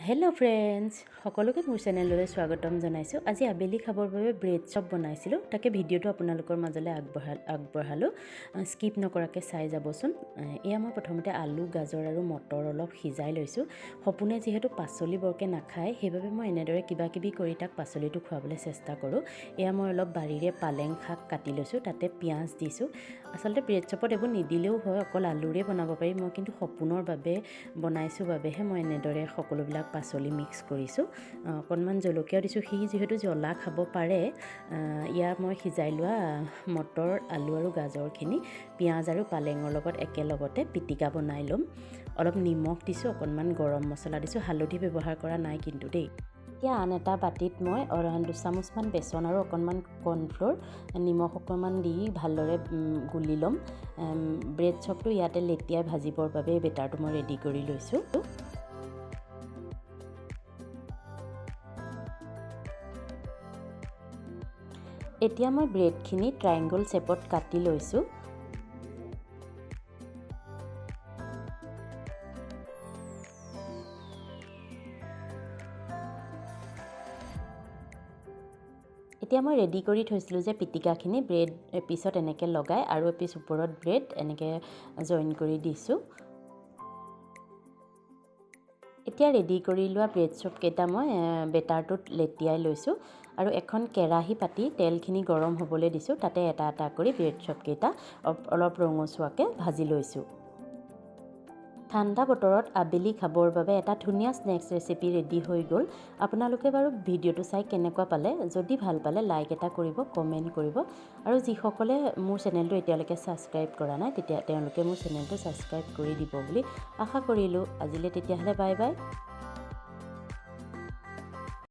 Hello' friends, সকলোকে মোৰ চেনেললৈ স্বাগতম জনাইছোঁ। আজি আবেলি খাবৰ বাবে ব্ৰেড চপ বনাইছিলোঁ, তাকে ভিডিঅ'টো আপোনালোকৰ মাজলৈ আগবঢ়ালোঁ। স্কিপ নকৰাকৈ চাই যাবচোন। এয়া মই প্ৰথমতে আলু, গাজৰ আৰু মটৰ অলপ সিজাই লৈছোঁ। সপোনে যিহেতু পাচলি বৰকৈ নাখায়, সেইবাবে মই এনেদৰে কিবা কিবি কৰি তাক পাচলিটো খুৱাবলৈ চেষ্টা কৰোঁ। এয়া মই অলপ বাৰীৰে পালেং শাক কাটি লৈছোঁ, তাতে পিঁয়াজ দিছোঁ। আচলতে ব্ৰেড চপত এইবোৰ নিদিলেও হয়, অকল আলুৰে বনাব পাৰি। মই কিন্তু সপোনৰ বাবে বনাইছোঁ বাবেহে মই এনেদৰে সকলোবিলাক পাচলি মিক্স কৰিছোঁ। অকণমান জলকীয়া দিছোঁ, সি যিহেতু জ্বলা খাব পাৰে। ইয়াৰ মই সিজাই লোৱা মটৰ, আলু আৰু গাজৰখিনি পিঁয়াজ আৰু পালেঙৰ লগত একেলগতে পিটিকা বনাই ল'ম। অলপ নিমখ দিছোঁ, অকণমান গৰম মছলা দিছোঁ, হালধি ব্যৱহাৰ কৰা নাই কিন্তু দেই। এতিয়া আন এটা বাতিত মই 2 চামুচমান বেচন আৰু অকণমান কৰ্ণফ্ল'ৰ, নিমখ অকণমান দি ভালদৰে গুলি ল'ম। ব্ৰেড চপটো ইয়াতে লেটিয়াই ভাজিবৰ বাবে বেটাৰটো মই ৰেডি কৰি লৈছোঁ। এতিয়া মই ব্ৰেডখিনি ট্ৰায়েংগল শ্বেপত কাটি লৈছোঁ। এতিয়া মই ৰেডি কৰি থৈছিলোঁ যে পিটিকাখিনি ব্ৰেড এপিছত এনেকৈ লগাই আৰু এপিচ ওপৰত ব্ৰেড এনেকৈ জইন কৰি দিছোঁ। এতিয়া ৰেডি কৰি লোৱা ব্ৰেড চপকেইটা মই বেটাৰটোত লেটিয়াই লৈছোঁ আৰু এখন কেৰাহী পাতি তেলখিনি গৰম হ'বলৈ দিছোঁ। তাতে এটা এটা কৰি ব্ৰেড চপকেইটা অলপ ৰঙচুৱাকৈ ভাজি লৈছোঁ। ঠাণ্ডা বতৰত আবেলি খাবৰ বাবে এটা ধুনীয়া স্নেক্স ৰেচিপি ৰেডি হৈ গ'ল। আপোনালোকে বাৰু ভিডিঅ'টো চাই কেনেকুৱা পালে? যদি ভাল পালে লাইক এটা কৰিব, কমেণ্ট কৰিব আৰু যিসকলে মোৰ চেনেলটো এতিয়ালৈকে ছাবস্ক্ৰাইব কৰা নাই তেওঁলোকে মোৰ চেনেলটো ছাবস্ক্ৰাইব কৰি দিব বুলি আশা কৰিলোঁ। আজিলৈ তেতিয়াহ'লে বাই বাই।